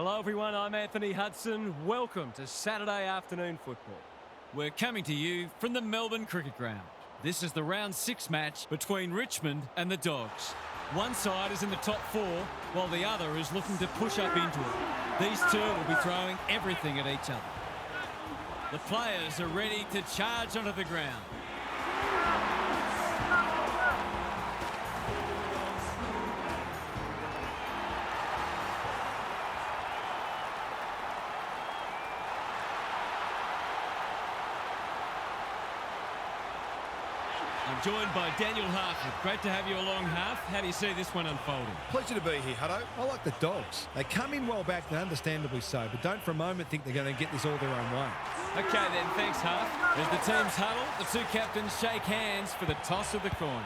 Hello everyone, I'm Anthony Hudson. Welcome to Saturday afternoon football. We're coming to you from the Melbourne Cricket Ground. This is the round 6 match between Richmond and the Dogs. One side is in the top 4, while the other is looking to push up into it. These two will be throwing everything at each other. The players are ready to charge onto the ground. I'm joined by Daniel Hartford. Great to have you along, Harf. How do you see this one unfolding? Pleasure to be here, Hutto. I like the Dogs. They come in well back, and understandably so, but don't for a moment think they're going to get this all their own way. Okay then, thanks Harf. As the teams huddle, the two captains shake hands for the toss of the coin.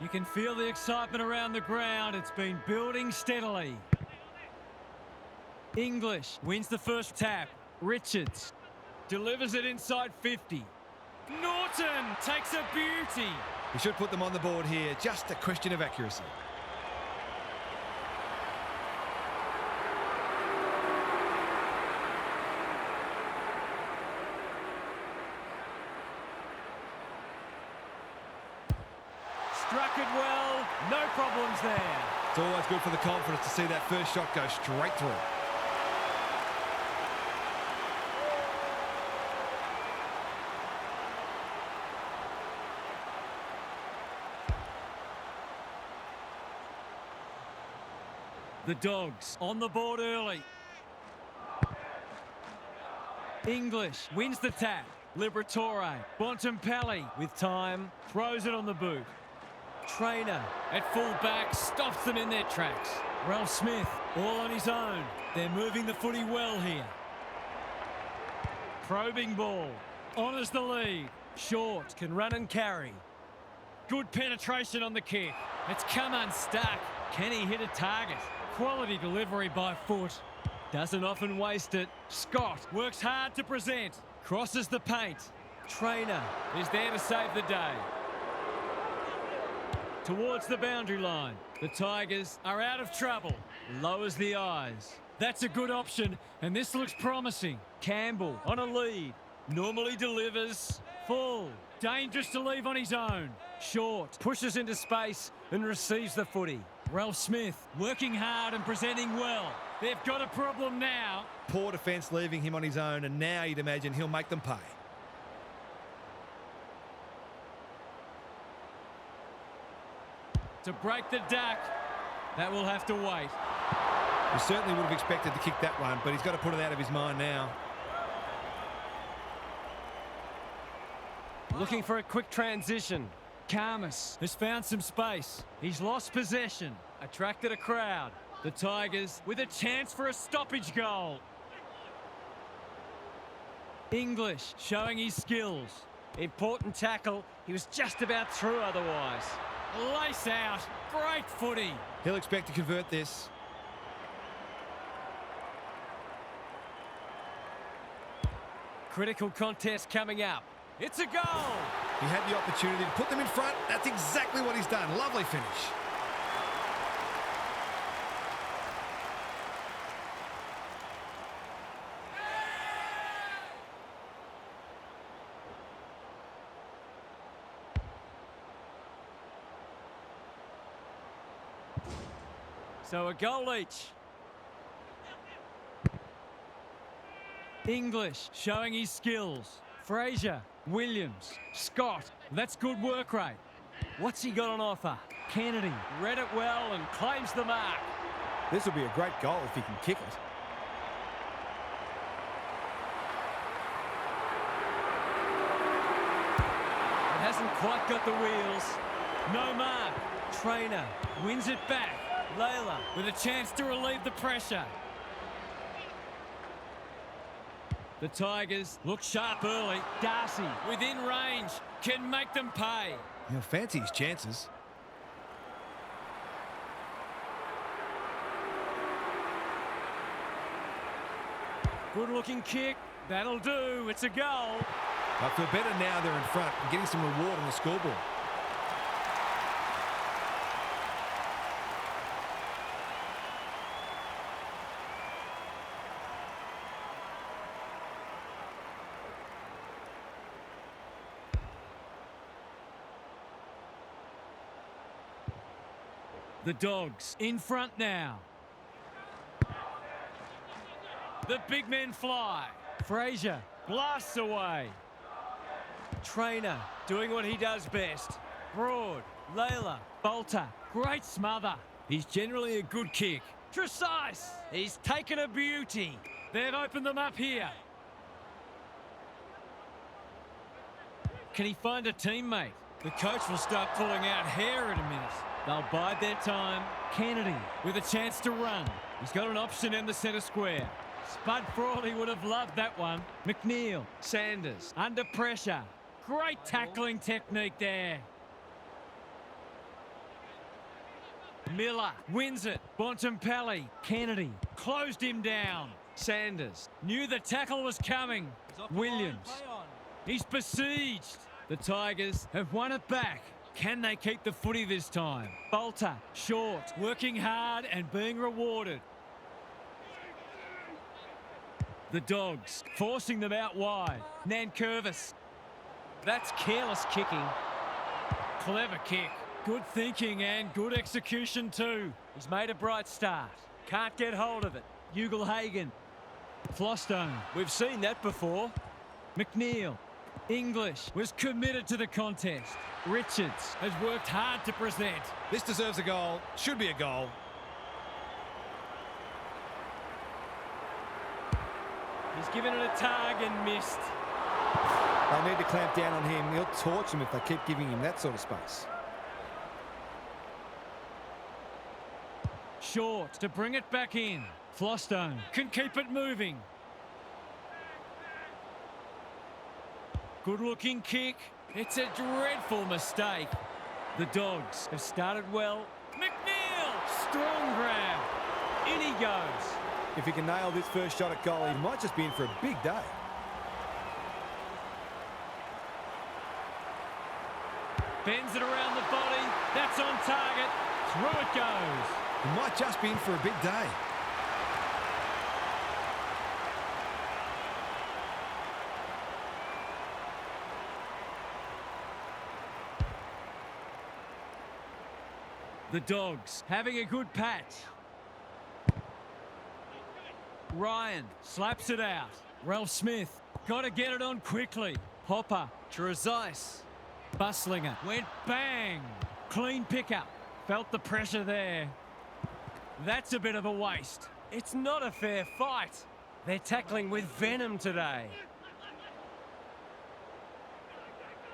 You can feel the excitement around the ground. It's been building steadily. English wins the first tap. Richards delivers it inside 50. Norton takes a beauty. We should put them on the board here. Just a question of accuracy. Struck it well, no problems there. It's always good for the confidence to see that first shot go straight through. The Dogs on the board early. English wins the tap. Liberatore. Bontempelli with time. Throws it on the boot. Trainer at full back stops them in their tracks. Ralph Smith all on his own. They're moving the footy well here. Probing ball. Honours the lead. Short can run and carry. Good penetration on the kick. It's come unstuck. Can he hit a target? Quality delivery by foot. Doesn't often waste it. Scott works hard to present. Crosses the paint. Trainer is there to save the day. Towards the boundary line. The Tigers are out of trouble. Lowers the eyes. That's a good option, and this looks promising. Campbell on a lead. Normally delivers. Full. Dangerous to leave on his own. Short. Pushes into space and receives the footy. Ralph Smith working hard and presenting well. They've got a problem now. Poor defence leaving him on his own, and now you'd imagine he'll make them pay. To break the duck, that will have to wait. We certainly would have expected to kick that one, but he's got to put it out of his mind now. Looking for a quick transition. Karmas has found some space. He's lost possession. Attracted a crowd. The Tigers with a chance for a stoppage goal. English showing his skills. Important tackle. He was just about through otherwise. Lace out. Great footy. He'll expect to convert this. Critical contest coming up. It's a goal. He had the opportunity to put them in front. That's exactly what he's done. Lovely finish. So a goal each. English showing his skills. Fraser, Williams, Scott. That's good work rate. What's he got on offer? Kennedy read it well and claims the mark. This will be a great goal if he can kick it. It hasn't quite got the wheels. No mark. Trainer wins it back. Layla with a chance to relieve the pressure. The Tigers look sharp early. Darcy within range can make them pay. He'll fancy his chances. Good looking kick. That'll do. It's a goal. I feel better now they're in front and getting some reward on the scoreboard. The Dogs in front now. The big men fly. Frazier blasts away. Trainer doing what he does best. Broad, Layla, Bolter, great smother. He's generally a good kick. Precise. He's taken a beauty. They've opened them up here. Can he find a teammate? The coach will start pulling out hair in a minute. They'll bide their time. Kennedy with a chance to run. He's got an option in the centre square. Spud Frawley would have loved that one. McNeil, Sanders, under pressure. Great tackling technique there. Miller wins it. Bontempelli, Kennedy closed him down. Sanders knew the tackle was coming. Williams, he's besieged. The Tigers have won it back. Can they keep the footy this time? Bolter, short, working hard and being rewarded. The Dogs forcing them out wide. Nankervis. That's careless kicking. Clever kick. Good thinking and good execution too. He's made a bright start. Can't get hold of it. Ugle-Hagan. Flostone. We've seen that before. McNeil. English was committed to the contest. Richards has worked hard to present. This deserves a goal. Should be a goal. He's given it a tug and missed. They'll need to clamp down on him. He'll torch him if they keep giving him that sort of space. Short to bring it back in. Flostone can keep it moving. Good looking kick. It's a dreadful mistake. The Dogs have started well. McNeil, strong grab. In he goes. If he can nail this first shot at goal, he might just be in for a big day. Bends it around the body. That's on target. Through it goes. He might just be in for a big day. The Dogs having a good patch. Ryan slaps it out. Ralph Smith got to get it on quickly. Hopper, Trezise. Buslinger went bang. Clean pickup. Felt the pressure there. That's a bit of a waste. It's not a fair fight. They're tackling with venom today.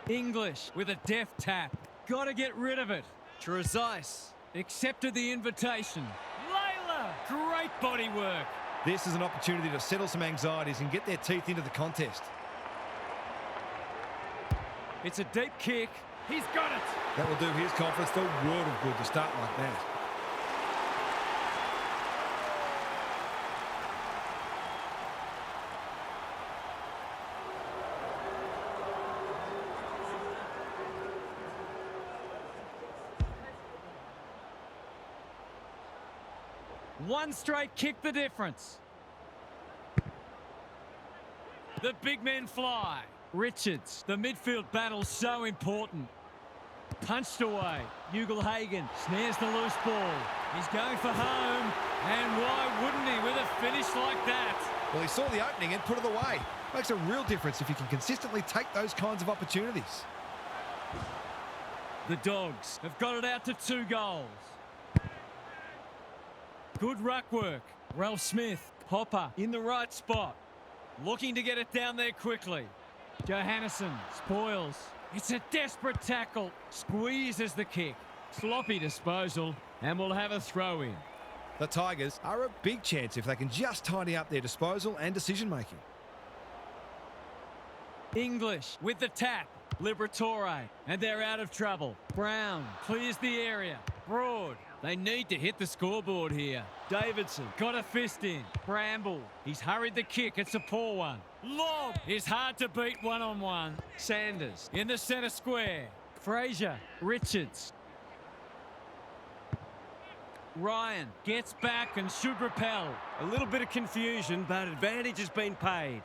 English with a deft tap. Got to get rid of it. Trezise accepted the invitation. Layla, great body work. This is an opportunity to settle some anxieties and get their teeth into the contest. It's a deep kick. He's got it. That will do his confidence the world of good to start like that. One straight kick the difference. The big men fly. Richards, the midfield battle's so important. Punched away. Ugle-Hagan snares the loose ball. He's going for home. And why wouldn't he with a finish like that? Well, he saw the opening and put it away. Makes a real difference if you can consistently take those kinds of opportunities. The Dogs have got it out to 2 goals. Good ruck work. Ralph Smith, Hopper in the right spot. Looking to get it down there quickly. Johannesson spoils. It's a desperate tackle. Squeezes the kick. Sloppy disposal, and we'll have a throw in. The Tigers are a big chance if they can just tidy up their disposal and decision-making. English with the tap. Liberatore, and they're out of trouble. Brown clears the area. Broad. They need to hit the scoreboard here. Davidson got a fist in. Bramble. He's hurried the kick. It's a poor one. Lob is hard to beat one-on-one. Sanders in the centre square. Fraser. Richards. Ryan gets back and should repel. A little bit of confusion, but advantage has been paid.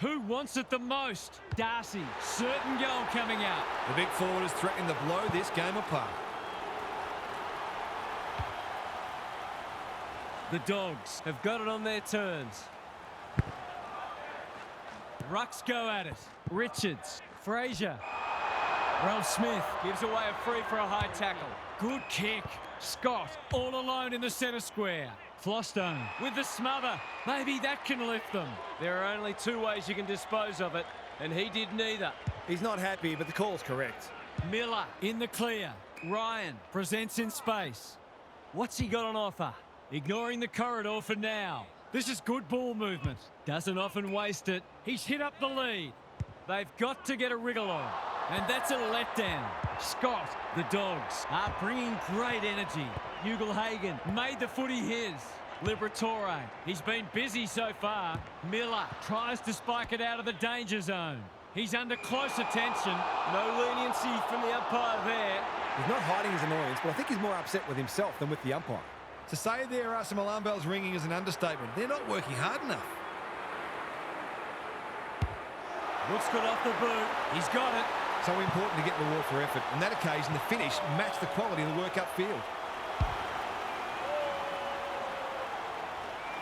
Who wants it the most? Darcy. Certain goal coming out. The big forward is threatening to blow this game apart. The Dogs have got it on their terms. Rucks go at it. Richards. Fraser. Ralph Smith Gives away a free for a high tackle. good kick. Scott all alone in the centre square. Flostone with the smother. Maybe that can lift them. There are only 2 ways you can dispose of it, and he did neither. He's not happy, but the call's correct. Miller in the clear. Ryan presents in space. What's he got on offer? Ignoring the corridor for now. This is good ball movement. Doesn't often waste it. He's hit up the lead. They've got to get a wriggle on. And that's a letdown. Scott, the Dogs, are bringing great energy. Ugelhagen made the footy his. Liberatore, he's been busy so far. Miller tries to spike it out of the danger zone. He's under close attention. No leniency from the umpire there. He's not hiding his annoyance, but I think he's more upset with himself than with the umpire. To say there are some alarm bells ringing is an understatement. They're not working hard enough. Looks good off the boot. He's got it. So important to get the reward for effort. On that occasion, the finish matched the quality of the work upfield.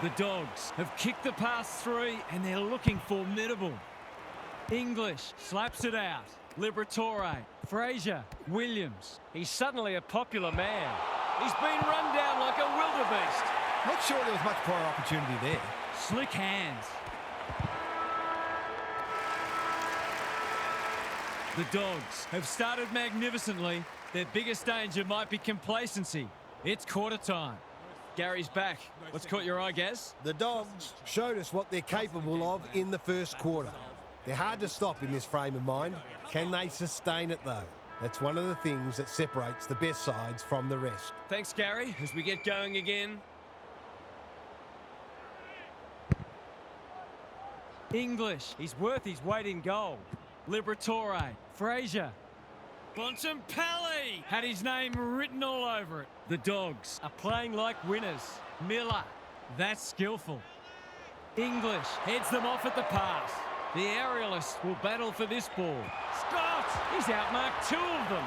The Dogs have kicked the pass 3 and they're looking formidable. English slaps it out. Liberatore, Fraser, Williams. He's suddenly a popular man. He's been run down like a wildebeest. Not sure there was much prior opportunity there. Slick hands. The Dogs have started magnificently. Their biggest danger might be complacency. It's quarter time. Gary's back. What's caught your eye, Gaz? The Dogs showed us what they're capable of in the first quarter. They're hard to stop in this frame of mind. Can they sustain it, though? That's one of the things that separates the best sides from the rest. Thanks, Gary, as we get going again. English. He's worth his weight in gold. Liberatore, Fraser. Bontempelli had his name written all over it. The Dogs are playing like winners. Miller, that's skillful. English heads them off at the pass. The aerialists will battle for this ball. Scott, he's outmarked 2 of them.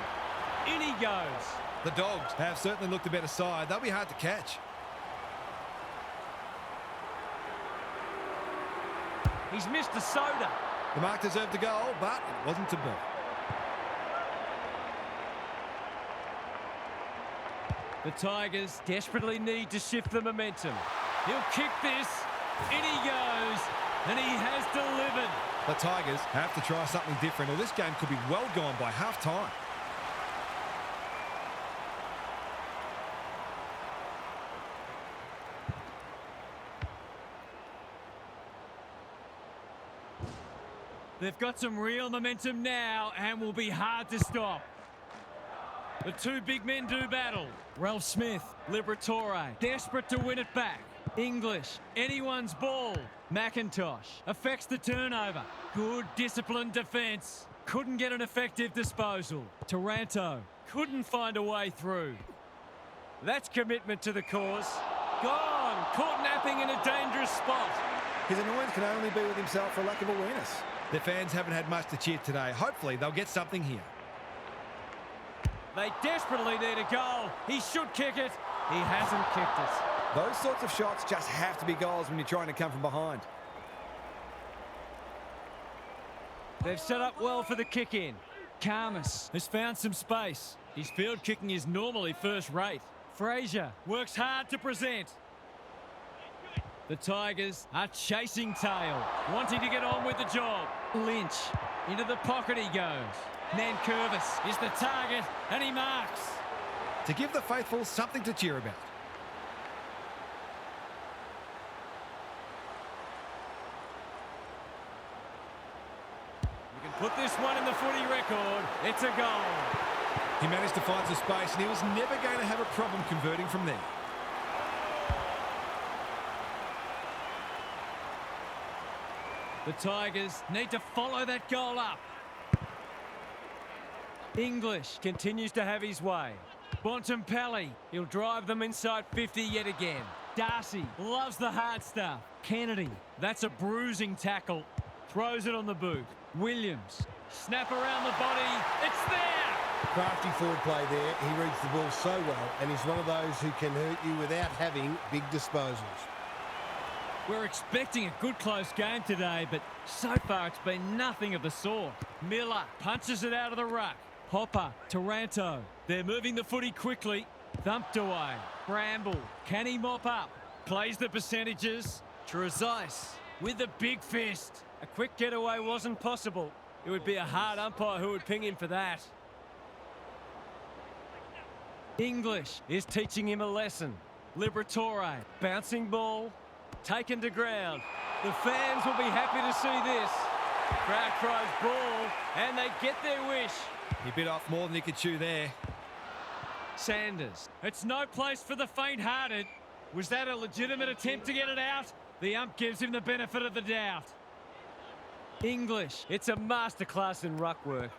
In he goes. The Dogs have certainly looked a better side. They'll be hard to catch. He's missed a soda. The mark deserved a goal, but it wasn't to be. The Tigers desperately need to shift the momentum. He'll kick this. In he goes. And he has delivered. The Tigers have to try something different, or this game could be well gone by half-time. They've got some real momentum now and will be hard to stop. The 2 big men do battle. Ralph Smith, Liberatore, desperate to win it back. English, anyone's ball. McIntosh affects the turnover. Good disciplined defence. Couldn't get an effective disposal. Taranto couldn't find a way through. That's commitment to the cause. Gone. Caught napping in a dangerous spot. His annoyance can only be with himself for lack of awareness. The fans haven't had much to cheer today. Hopefully, they'll get something here. They desperately need a goal. He should kick it. He hasn't kicked it. Those sorts of shots just have to be goals when you're trying to come from behind. They've set up well for the kick-in. Karmas has found some space. His field kicking is normally first rate. Fraser works hard to present. The Tigers are chasing tail, wanting to get on with the job. Lynch, into the pocket he goes. Nankervis is the target, and he marks. To give the faithful something to cheer about. You can put this one in the footy record. It's a goal. He managed to find some space, and he was never going to have a problem converting from there. The Tigers need to follow that goal up. English Continues to have his way. Bontempelli. He'll drive them inside 50 yet again. Darcy loves the hard stuff. Kennedy, that's a bruising tackle. Throws it on the boot. Williams, snap around the body. It's there! Crafty forward play there. He reads the ball so well, and he's one of those who can hurt you without having big disposals. We're expecting a good close game today, but so far it's been nothing of the sort. Miller punches it out of the ruck. Hopper, Taranto. They're moving the footy quickly. Thumped away. Bramble, can he mop up? Plays the percentages. Trezise with the big fist. A quick getaway wasn't possible. It would be a hard umpire who would ping him for that. English Is teaching him a lesson. Liberatore. Bouncing ball. Taken to ground. The fans will be happy to see this. Crowd cries ball, and they get their wish. He bit off more than he could chew there. Sanders. It's no place for the faint-hearted. Was that a legitimate attempt to get it out? The ump gives him the benefit of the doubt. English. It's a masterclass in ruck work.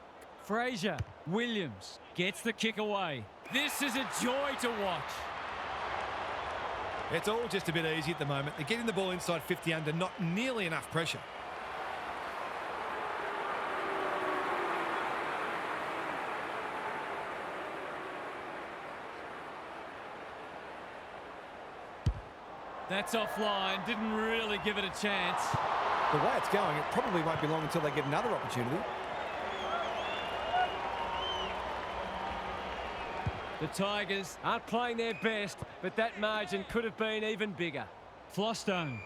Fraser. Williams gets the kick away. This is a joy to watch. It's all just a bit easy at the moment. They're getting the ball inside 50 under not nearly enough pressure. That's offline. Didn't really give it a chance. The way it's going, it probably won't be long until they get another opportunity. The Tigers aren't playing their best, but that margin could have been even bigger. Flostone.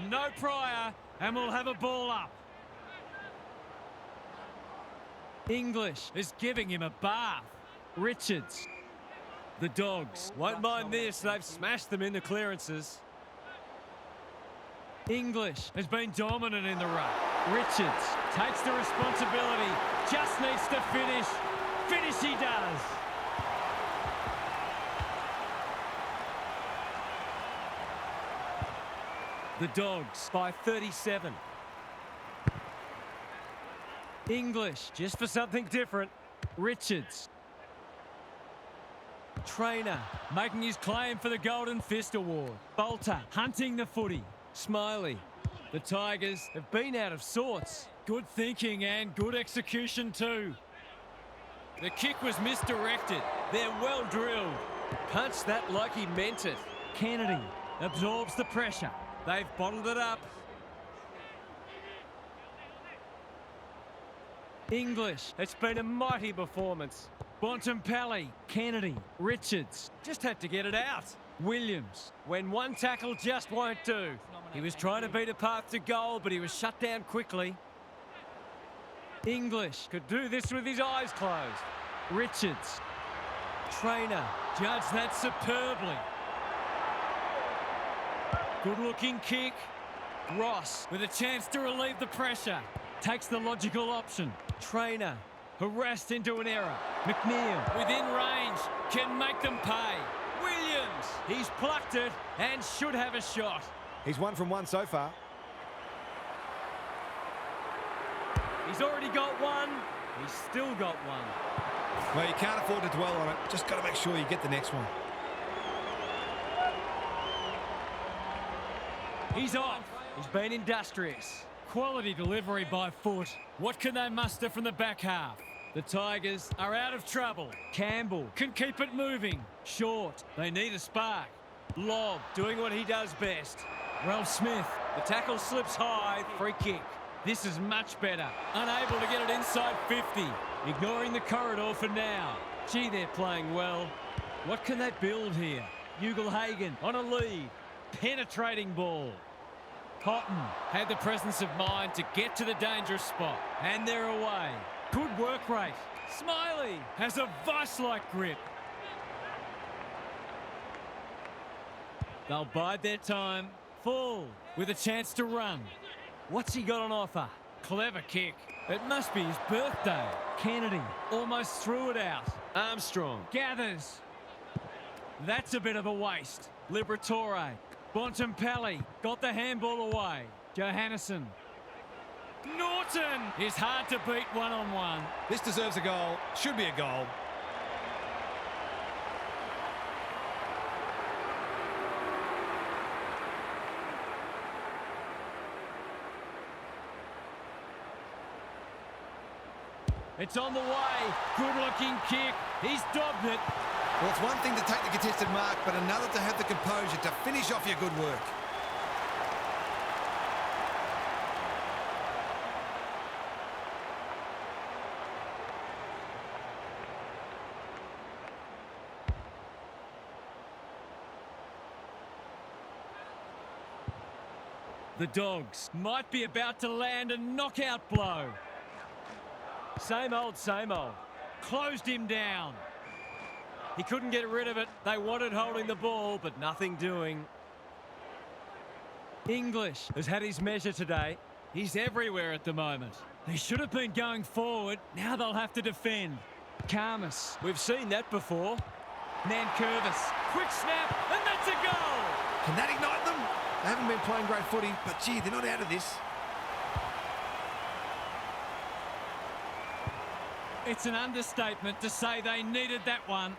No prior, and we'll have a ball up. English is giving him a bath. Richards. The Dogs. Won't mind this, they've smashed them in the clearances. English has been dominant in the ruck. Richards takes the responsibility, just needs to finish. Finish he does. The Dogs By 37. English Just for something different. Richards. Trainer making his claim for the Golden Fist Award. Bolter hunting the footy. Smiley. The Tigers Have been out of sorts. good thinking and good execution too. The kick was misdirected. They're well drilled. Punched that like he meant it. Kennedy absorbs the pressure. They've bottled it up. English. It's been a mighty performance. Bontempelli. Kennedy. Richards. Just had to get it out. Williams. When one tackle just won't do. He was trying to beat a path to goal, but he was shut down quickly. English. Could do this with his eyes closed. Richards. Trainer. Judge that superbly. Good looking kick. Ross with a chance to relieve the pressure. Takes the logical option. Trainer. Harassed into an error. McNeil within range. Can make them pay. Williams. He's plucked it and should have a shot. He's 1 from 1 so far. He's already got one. He's still got one. Well, you can't afford to dwell on it. Just got to make sure you get the next one. He's off. He's been industrious. Quality delivery by Foot. What can they muster from the back half? The Tigers are out of trouble. Campbell can keep it moving. Short. They need a spark. Lob. Doing what he does best. Ralph Smith. The tackle slips high. Free kick. This is much better. Unable to get it inside 50. Ignoring the corridor for now. Gee, they're playing well. What can they build here? Ugelhagen on a lead. Penetrating ball. Cotton had the presence of mind to get to the dangerous spot. And they're away. Good work rate. Smiley has a vice-like grip. They'll bide their time. Full with a chance to run. What's he got on offer? Clever kick. It must be his birthday. Kennedy almost threw it out. Armstrong. Gathers. That's a bit of a waste. Liberatore. Bontempelli got the handball away. Johannesson. Norton is hard to beat one-on-one. This deserves a goal. Should be a goal. It's on the way. Good-looking kick. He's dogged it. Well, it's one thing to take the contested mark, but another to have the composure to finish off your good work. The Dogs might be about to land a knockout blow. Same old, same old. Closed him down. He couldn't get rid of it. They wanted holding the ball, but nothing doing. English Has had his measure today. He's everywhere at the moment. They should have been going forward. Now they'll have to defend. Karmas. We've seen that before. Nankervis. Quick snap, and that's a goal. Can that ignite them? They haven't been playing great footy, but gee, they're not out of this. It's an understatement to say they needed that one.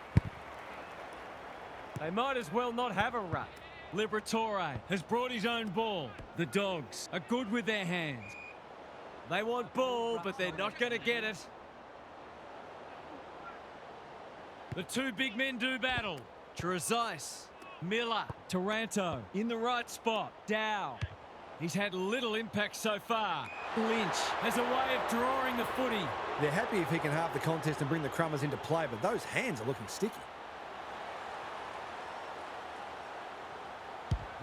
They might as well not have a run. Liberatore has brought his own ball. The Dogs are good with their hands. They want ball, but they're not going to get it. The two big men do battle. Trezise. Miller, Taranto, in the right spot. Dow. He's had little impact so far. Lynch has a way of drawing the footy. They're happy if he can halve the contest and bring the Crummers into play, but those hands are looking sticky.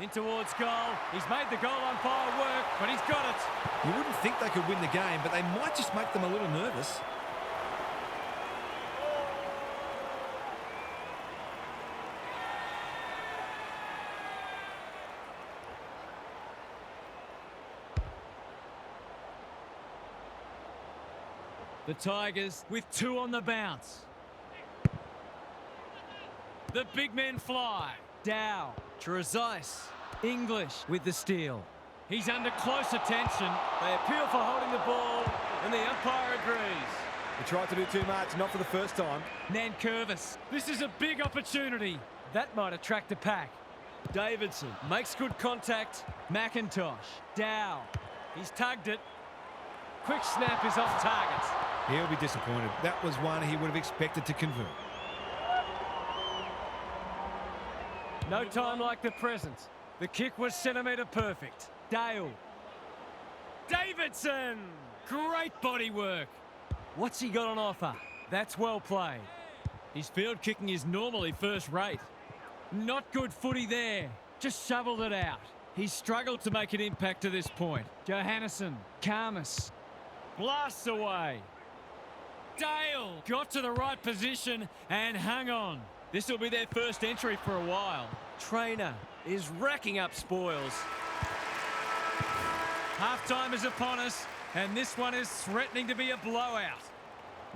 In towards goal. He's made the goal umpire work, but he's got it. You wouldn't think they could win the game, but they might just make them a little nervous. The Tigers with two on the bounce. The big men fly. Dow. Trezise. English with the steal. He's under close attention. They appeal for holding the ball, and the umpire agrees. He tried to do too much, not for the first time. Nankervis. This is a big opportunity. That might attract a pack. Davidson makes good contact. McIntosh. Dow. He's tugged it. Quick snap is off target. He'll be disappointed. That was one he would have expected to convert. No time like the present. The kick was centimetre perfect. Dale. Davidson. Great body work. What's he got on offer? That's well played. His field kicking is normally first rate. Not good footy there. Just shoveled it out. He's struggled to make an impact to this point. Johannesson. Karmas. Blasts away. Dale got to the right position and hung on. This will be their first entry for a while. Trainer is racking up spoils. Half-time is upon us, and this one is threatening to be a blowout.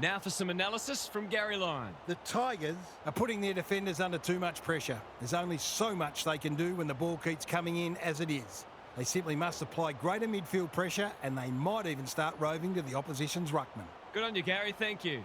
Now for some analysis from Gary Lyon. The Tigers are putting their defenders under too much pressure. There's only so much they can do when the ball keeps coming in as it is. They simply must apply greater midfield pressure, and they might even start roving to the opposition's ruckman. Good on you, Gary. Thank you.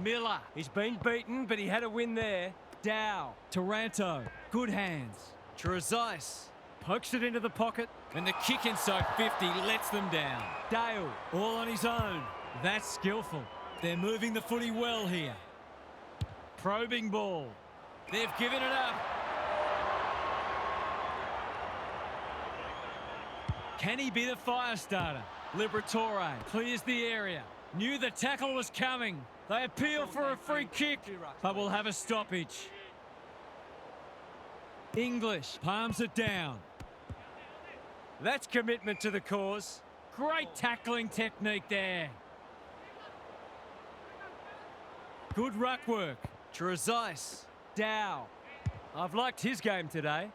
Miller. He's been beaten, but he had a win there. Dow. Taranto. Good hands. Trezise pokes it into the pocket. And the kick inside 50 lets them down. Dale. All on his own. That's skillful. They're moving the footy well here. Probing ball. They've given it up. Can he be the fire starter? Liberatore clears the area. Knew the tackle was coming. They appeal for a free kick, but will have a stoppage. English palms it down. That's commitment to the cause. Great tackling technique there. Good ruck work. Trezise. Dow. I've liked his game today.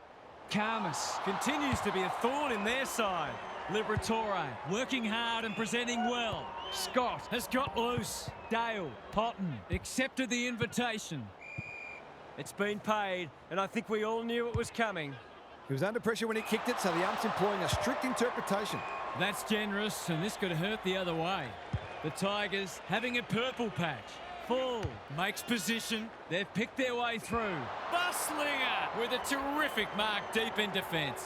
Karmas Continues to be a thorn in their side. Liberatore working hard and presenting well. Scott has got loose. Dale. Potton accepted the invitation. It's been paid, and I think we all knew it was coming. He was under pressure when he kicked it, so the ump's employing a strict interpretation. That's generous, and this could hurt the other way. The Tigers having a purple patch. Full makes position. They've picked their way through. Buslinger with a terrific mark deep in defence.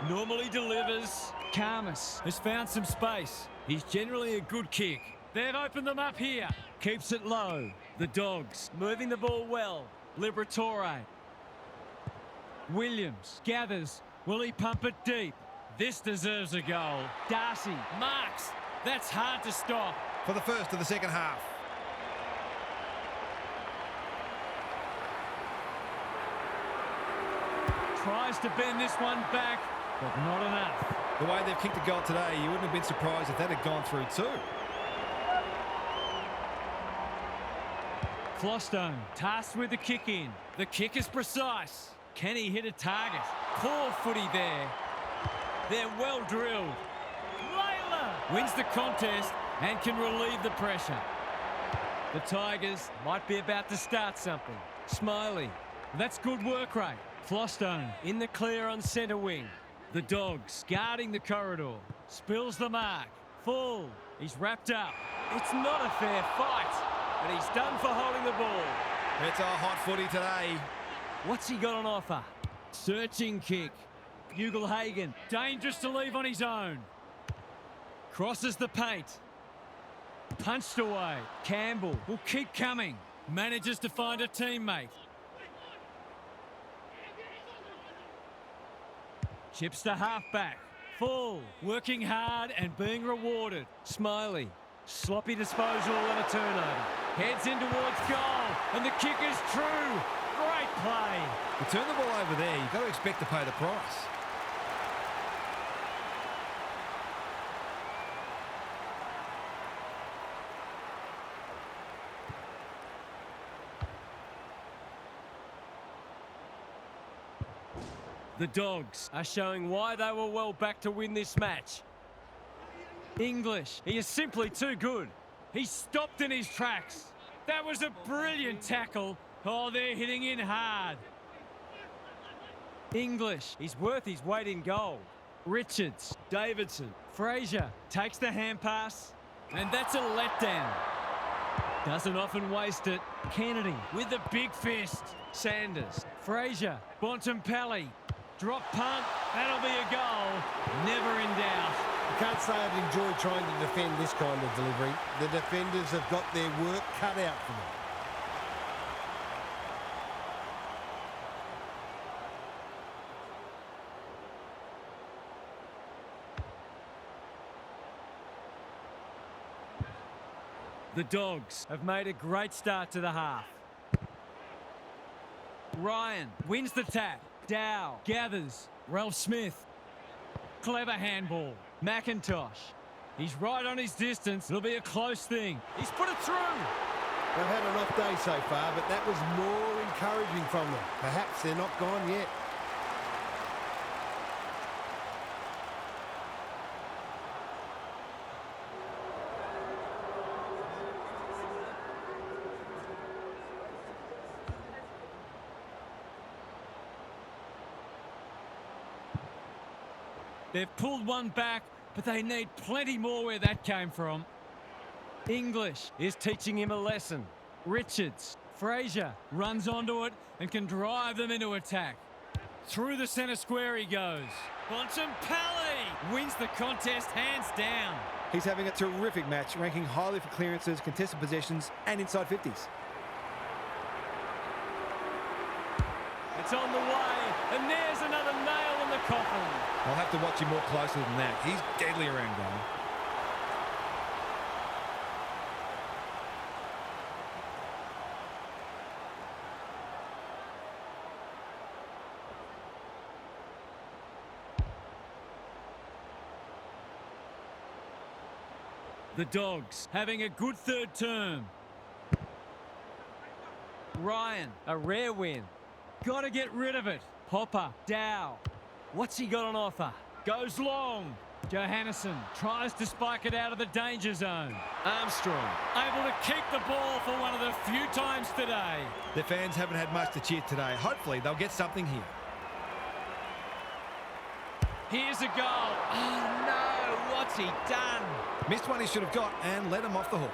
Normally delivers. Karmas has found some space. He's generally a good kick. They've opened them up here. Keeps it low. The Dogs Moving the ball well. Liberatore. Williams gathers. Will he pump it deep? This deserves a goal. Darcy marks. That's hard to stop. For the first of the second half. Tries to bend this one back, but not enough. The way they've kicked a goal today, you wouldn't have been surprised if that had gone through too. Flostone tasked with the kick in. The kick is precise. Can he hit a target? Poor footy there. They're well drilled. Layla wins the contest and can relieve the pressure. The Tigers Might be about to start something. Smiley. That's good work rate. Flostone. In the clear on centre wing. The Dogs guarding the corridor. Spills the mark. Full. He's wrapped up. It's not a fair fight, but he's done for holding the ball. It's a hot footy today. What's he got on offer? Searching kick. Ugelhagen. Dangerous to leave on his own. Crosses the paint. Punched away. Campbell will keep coming. Manages to find a teammate. Chips to halfback. Full. Working hard and being rewarded. Smiley. Sloppy disposal and a turnover. Heads in towards goal. And the kick is true. Great play. You turn the ball over there, you've got to expect to pay the price. The Dogs Are showing why they were well back to win this match. English. He is simply too good. He stopped in his tracks. That was a brilliant tackle. Oh, they're hitting in hard. English. He's worth his weight in gold. Richards. Davidson. Fraser takes the hand pass. And that's a letdown. Doesn't often waste it. Kennedy with the big fist. Sanders. Fraser. Bontempelli. Drop punt. That'll be a goal. Never in doubt. I can't say I'd enjoy trying to defend this kind of delivery. The defenders have got their work cut out for them. The Dogs Have made a great start to the half. Ryan wins the tap. Dow gathers. Ralph Smith. Clever handball. McIntosh. He's right on his distance. It'll be a close thing. He's put it through. They've had an off day so far, but that was more encouraging from them. Perhaps they're not gone yet. They've pulled one back, but they need plenty more where that came from. English Is teaching him a lesson. Richards. Fraser runs onto it and can drive them into attack. Through the centre square he goes. Bontempelli wins the contest hands down. He's having a terrific match, ranking highly for clearances, contested possessions and inside 50s. It's on the way, and there's another nail in the coffin. I'll have to watch him more closely than that. He's deadly around goal. The Dogs having a good third term. Ryan, a rare win. Got to get rid of it. Hopper, Dow. What's he got on offer? Goes long. Johannesson tries to spike it out of the danger zone. Armstrong. Able to keep the ball for one of the few times today. The fans haven't had much to cheer today. Hopefully they'll get something here. Here's a goal. Oh no, what's he done? Missed one he should have got and let him off the hook.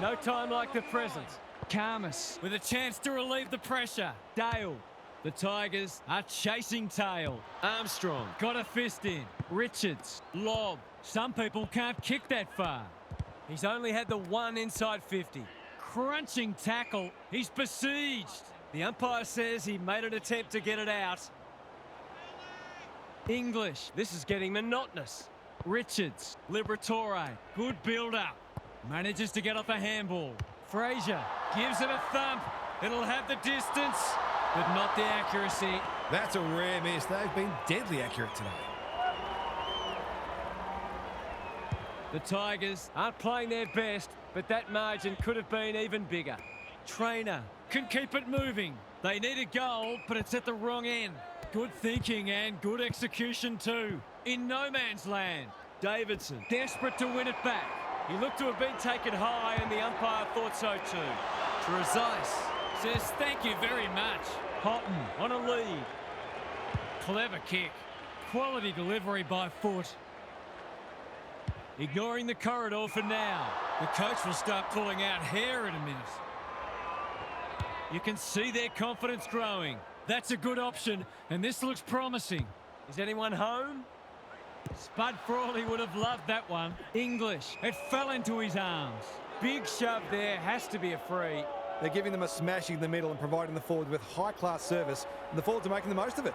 No time like the present. Karmas with a chance to relieve the pressure. Dale. The Tigers are chasing tail. Armstrong. Got a fist in. Richards. Lob. Some people can't kick that far. He's only had the one inside 50. Crunching tackle. He's besieged. The umpire says he made an attempt to get it out. English. This is getting monotonous. Richards. Liberatore. Good build-up. Manages to get off a handball. Fraser gives it a thump. It'll have the distance, but not the accuracy. That's a rare miss. They've been deadly accurate today. The Tigers aren't playing their best, but that margin could have been even bigger. Trainer can keep it moving. They need a goal, but it's at the wrong end. Good thinking and good execution too. In no man's land. Davidson, Desperate to win it back. he looked to have been taken high, and the umpire thought so too. Trezise Says thank you very much. Cotton on a lead. Clever kick. Quality delivery by Foot. Ignoring the corridor for now. The coach will start pulling out hair in a minute. You can see their confidence growing. That's a good option, and this looks promising. Is anyone home? Spud Frawley would have loved that one. English. It fell into his arms. Big shove there, has to be a free. They're giving them a smashing in the middle and providing the forward with high-class service, and the forwards are making the most of it.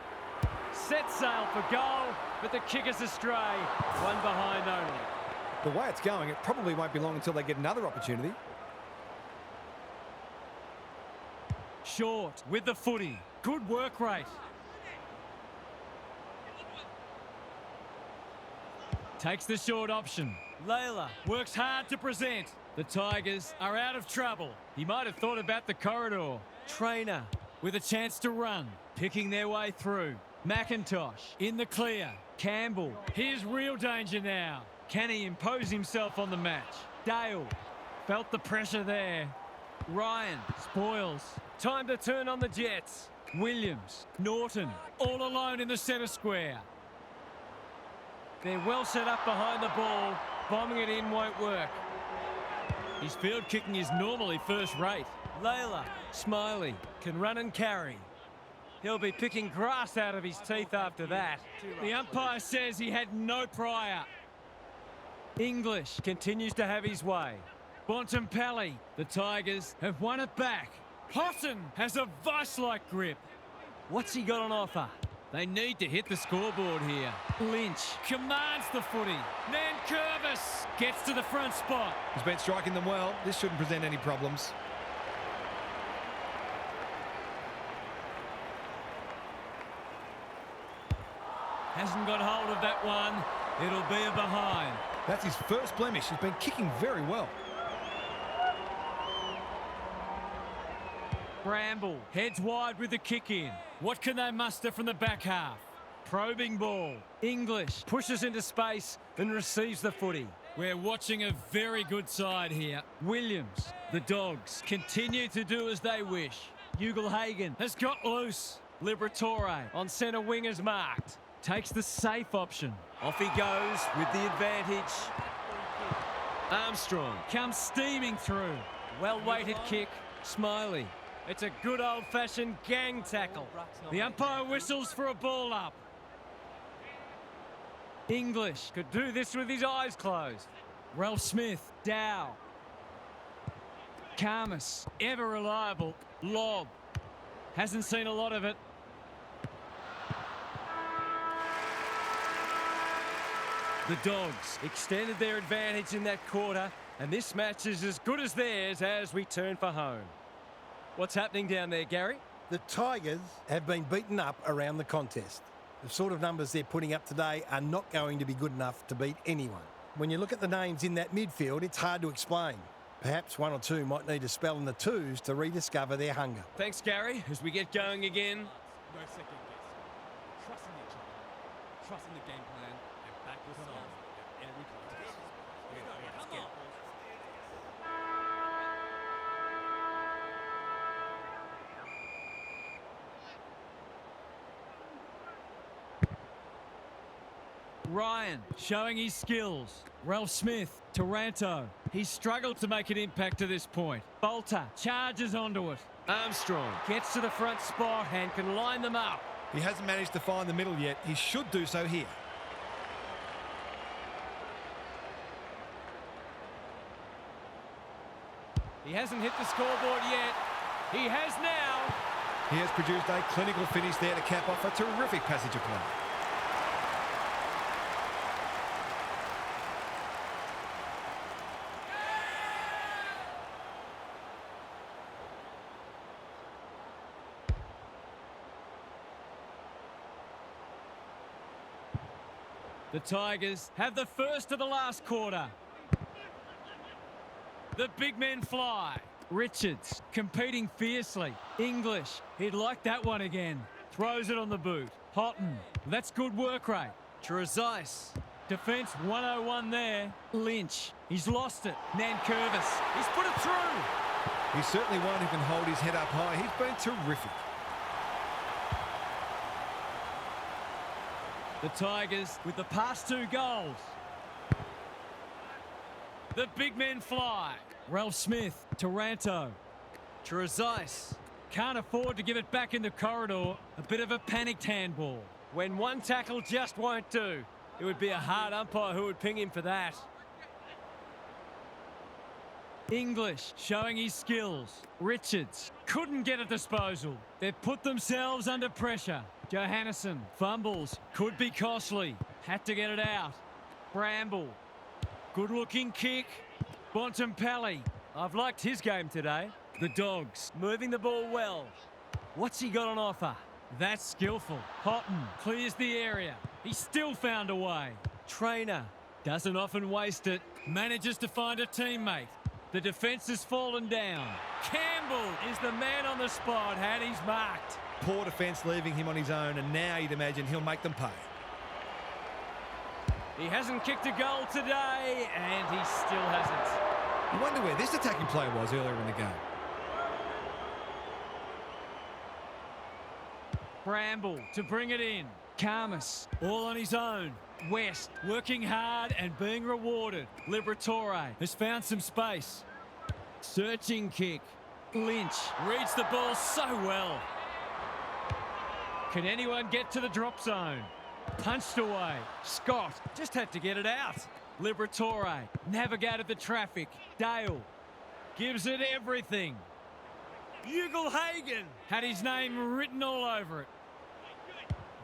Set sail for goal, but the kick is astray. One behind only. The way it's going, it probably won't be long until they get another opportunity. Short with the footy. Good work rate. Takes the short option. Layla Works hard to present. The Tigers are out of trouble. He might have thought about the corridor. Trainer With a chance to run. Picking their way through. McIntosh in the clear. Campbell. Here's real danger now. Can he impose himself on the match? Dale. Felt the pressure there. Ryan. Spoils. Time to turn on the Jets. Williams. Norton. All alone in the centre square. They're well set up behind the ball. Bombing it in won't work. His field kicking is normally first rate. Layla, Smiley, can run and carry. He'll be picking grass out of his teeth after that. The umpire says he had no prior. English continues to have his way. Bontempelli. The Tigers have won it back. Houghton has a vice-like grip. What's he got on offer? They need to hit the scoreboard here. Lynch commands the footy. Nankervis gets to the front spot. He's been striking them well. This shouldn't present any problems. Hasn't got hold of that one. It'll be a behind. That's his first blemish. He's been kicking very well. Bramble heads wide with the kick in. What can they muster from the back half? Probing ball. English pushes into space and receives the footy. We're watching a very good side here. Williams. The Dogs continue to do as they wish. Ugelhagen has got loose. Liberatore on centre wing is marked. Takes the safe option. Off he goes with the advantage. Armstrong. Comes steaming through. Well-weighted kick. Smiley. It's a good old-fashioned gang tackle. The umpire whistles for a ball up. English Could do this with his eyes closed. Ralph Smith. Dow. Karmas. Ever reliable. Lob. Hasn't seen a lot of it. The Dogs extended their advantage in that quarter, and this match is as good as theirs as we turn for home. What's happening down there, Gary? The Tigers have been beaten up around the contest. The sort of numbers they're putting up today are not going to be good enough to beat anyone. When you look at the names in that midfield, it's hard to explain. Perhaps one or two might need a spell in the twos to rediscover their hunger. Thanks, Gary. As we get going again. No second guess. Trusting each other. Trusting the game plan and back yourself at every contest. Let's get it. Ryan showing his skills. Ralph Smith. Taranto. He's struggled to make an impact to this point. Bolter charges onto it. Armstrong gets to the front spot and can line them up. He hasn't managed to find the middle yet. He should do so here. He hasn't hit the scoreboard yet. He has now. He has produced a clinical finish there to cap off a terrific passage of play. The Tigers have the first of the last quarter. The big men fly. Richards competing fiercely. English, he'd like that one again. Throws it on the boot. Houghton, that's good work rate. Trezise. Defence 101 there. Lynch, he's lost it. Nankervis, he's put it through. He's certainly one who can hold his head up high. He's been terrific. The Tigers with the past 2 goals. The big men fly. Ralph Smith, Taranto. Trezise. Can't afford to give it back in the corridor. A bit of a panicked handball. When one tackle just won't do, it would be a hard umpire who would ping him for that. English showing his skills. Richards couldn't get a disposal. They've put themselves under pressure. Johannesson fumbles. Could be costly. Had to get it out. Bramble. Good looking kick. Bontempelli. I've liked his game today. The Dogs Moving the ball well. What's he got on offer? that's skillful. Houghton clears the area. He's still found a way. Trainer Doesn't often waste it. Manages to find a teammate. The defence has fallen down. Campbell is the man on the spot, and he's marked. Poor defence leaving him on his own, and now you'd imagine he'll make them pay. He hasn't kicked a goal today, and he still hasn't. You wonder where this attacking play was earlier in the game. Bramble to bring it in. Karmas all on his own. West working hard and being rewarded. Liberatore has found some space. Searching kick. Lynch reads the ball so well. Can anyone get to the drop zone? Punched away. Scott just had to get it out. Liberatore navigated the traffic. Dale gives it everything. Ugelhagen had his name written all over it.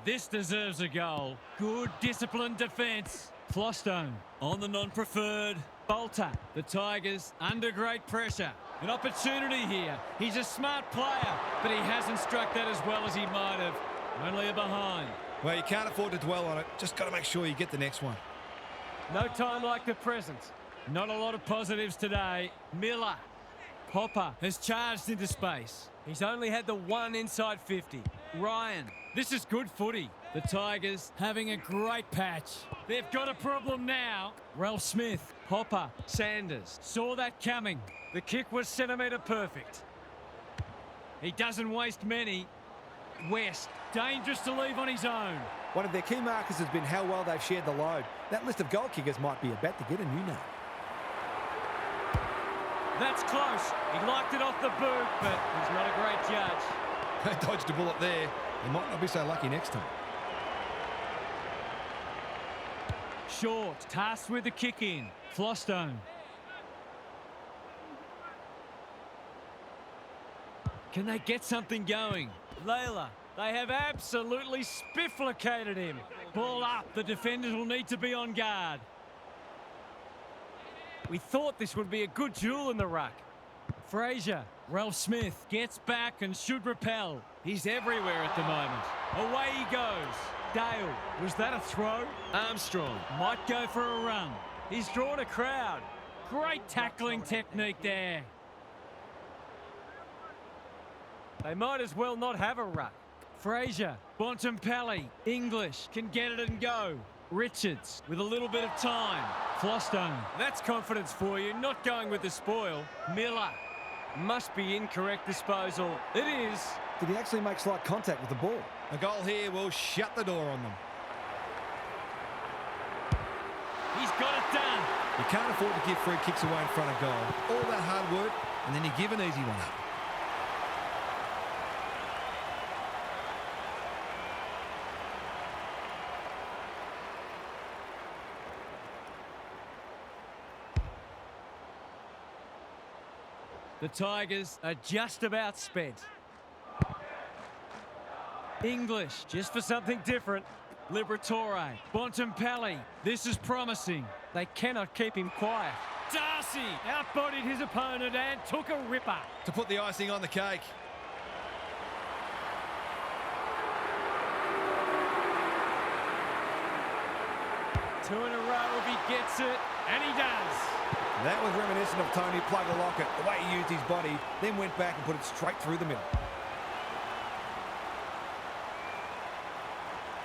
This deserves a goal. Good disciplined defence. Flostone on the non-preferred. Bolter. The Tigers under great pressure. An opportunity here. He's a smart player, but he hasn't struck that as well as he might have. Only a behind. Well, you can't afford to dwell on it. Just got to make sure you get the next one. No time like the present. Not a lot of positives today. Miller. Hopper has charged into space. He's only had the one inside 50. Ryan. This is good footy. The Tigers having a great patch. They've got a problem now. Ralph Smith. Hopper. Sanders Saw that coming. The kick was centimetre perfect. He doesn't waste many. West. Dangerous to leave on his own. One of their key markers has been how well they've shared the load. That list of goal kickers might be about to get a new name. That's close. He liked it off the boot, but he's not a great judge. They dodged a bullet there. They might not be so lucky next time. Short, tasked with the kick in. Flostone. Can they get something going? Layla, they have absolutely spifflicated him. Ball up. The defenders will need to be on guard. We thought this would be a good duel in the ruck. Frazier. Ralph Smith gets back and should repel. He's everywhere at the moment. Away he goes. Dale. Was that a throw? Armstrong might go for a run. He's drawn a crowd. Great tackling technique there. They might as well not have a ruck. Frazier. Bontempelli. English can get it and go. Richards with a little bit of time. Flostone. That's confidence for you, not going with the spoil. Miller. Must be incorrect disposal. It is. Did he actually make slight contact with the ball? A goal here will shut the door on them. He's got it done. You can't afford to give free kicks away in front of goal. All that hard work, and then you give an easy one up. The Tigers are just about spent. English, Just for something different. Liberatore, Bontempelli. This is promising. They cannot keep him quiet. Darcy outbodied his opponent and took a ripper. To put the icing on the cake. Two in a row if he gets it, and he does. That was reminiscent of Tony Plugger-Lockett, the way he used his body, then went back and put it straight through the middle.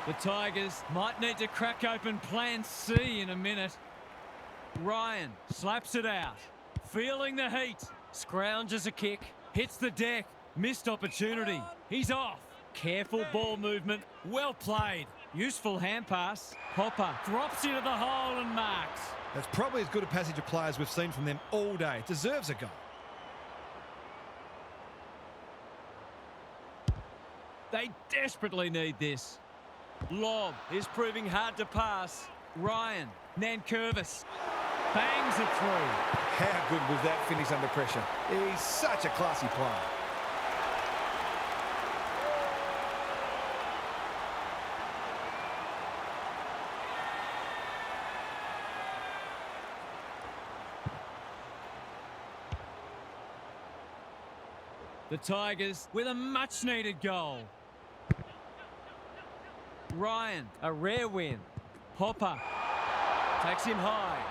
The Tigers might need to crack open plan C in a minute. Ryan slaps it out. Feeling the heat. Scrounges a kick. Hits the deck. Missed opportunity. He's off. Careful ball movement. Well played. Useful hand pass. Hopper drops into the hole and marks. That's probably as good a passage of play as we've seen from them all day. Deserves a goal. They desperately need this. Lob is proving hard to pass. Ryan, Nankervis, bangs it through. How good was that finish under pressure? He's such a classy player. The Tigers with a much-needed goal. Ryan, A rare win. Hopper. Takes him high.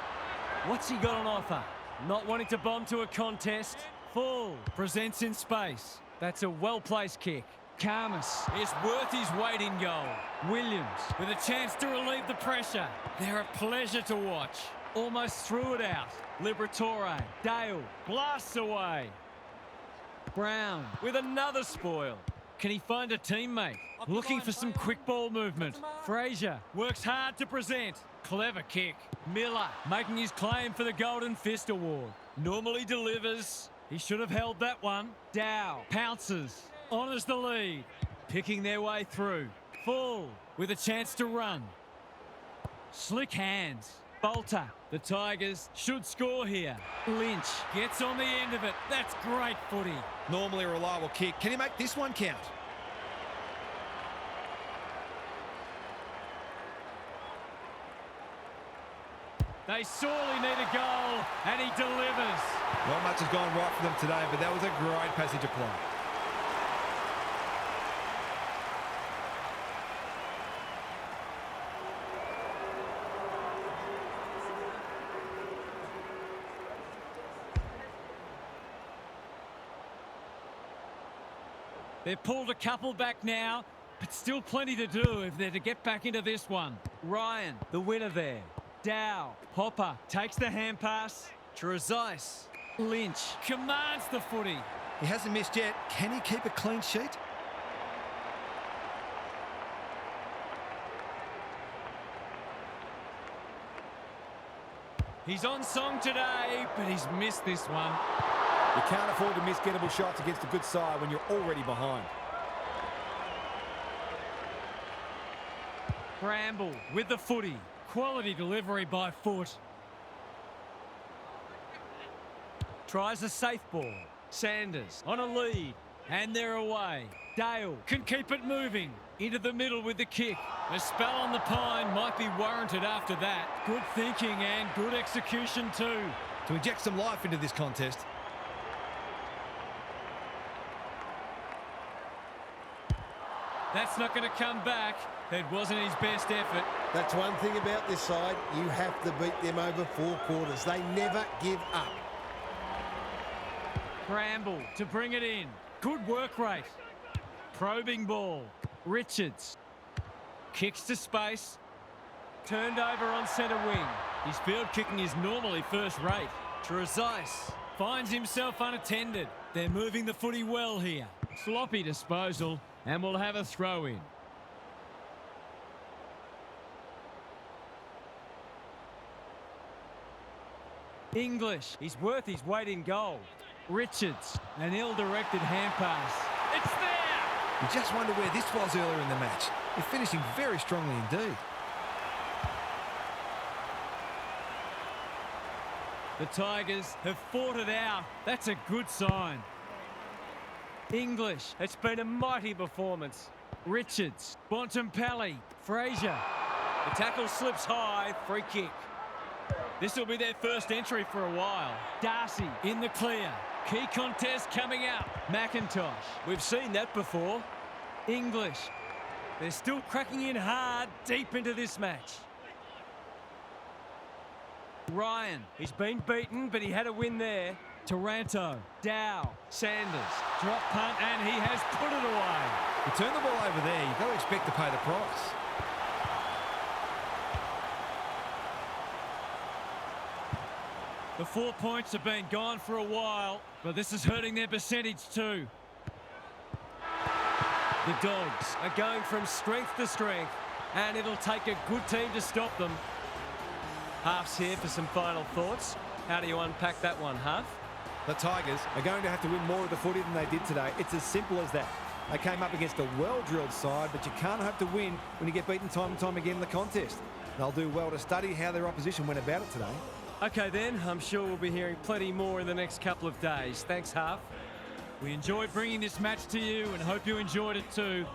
What's he got on offer? Not wanting to bomb to a contest. Full presents in space. That's a well-placed kick. Karmas is worth his weight in goal. Williams with a chance to relieve the pressure. They're a pleasure to watch. Almost threw it out. Liberatore. Dale blasts away. Brown With another spoil. Can he find a teammate? Looking for some quick ball movement. Frazier works hard to present. Clever kick. Miller making his claim for the Golden Fist Award. Normally delivers. He should have held that one. Dow pounces. Honours the lead. Picking their way through. Full with a chance to run. Slick hands. Bolter. The Tigers should score here. Lynch gets on the end of it. That's great footy. Normally a reliable kick. Can he make this one count? They sorely need a goal, and he delivers. Not much has gone right for them today, but that was a great passage of play. They've pulled a couple back now, but still plenty to do if they're to get back into this one. Ryan, The winner there. Dow, Hopper takes the hand pass. Trezise, Lynch commands the footy. He hasn't missed yet. Can he keep a clean sheet? He's on song today, but he's missed this one. You can't afford to miss gettable shots against a good side when you're already behind. Bramble with the footy. Quality delivery by foot. Tries a safe ball. Sanders on a lead. And they're away. Dale can keep it moving. Into the middle with the kick. A spell on the pine might be warranted after that. Good thinking and good execution too. To inject some life into this contest. That's not going to come back. It wasn't his best effort. That's one thing about this side. You have to beat them over 4 quarters. They never give up. Bramble to bring it in. Good work rate. Probing ball. Richards. Kicks to space. Turned over on centre wing. His field kicking is normally first rate. Trezise finds himself unattended. They're moving the footy well here. Sloppy disposal, and we'll have a throw in. English. He's worth his weight in gold. Richards. An ill-directed hand pass. It's there! You just wonder where this was earlier in the match. They're finishing very strongly indeed. The Tigers have fought it out. That's a good sign. English. It's been a mighty performance. Richards. Bontempelli. Fraser. The tackle slips high. Free kick. This will be their first entry for a while. Darcy in the clear. Key contest coming out. McIntosh. We've seen that before. English. They're still cracking in hard deep into this match. Ryan. He's been beaten, but he had a win there. Taranto. Dow. Sanders. Drop punt, and he has put it away. You turn the ball over there, you've got to expect to pay the price. The 4 points have been gone for a while, but this is hurting their percentage too. The Dogs are going from strength to strength, and it'll take a good team to stop them. Half's here for some final thoughts. How do you unpack that one, Half? The Tigers are going to have to win more of the footy than they did today. It's as simple as that. They came up against a well-drilled side, but you can't hope to win when you get beaten time and time again in the contest. They'll do well to study how their opposition went about it today. Okay then, I'm sure we'll be hearing plenty more in the next couple of days. Thanks, Half. We enjoyed bringing this match to you and hope you enjoyed it too.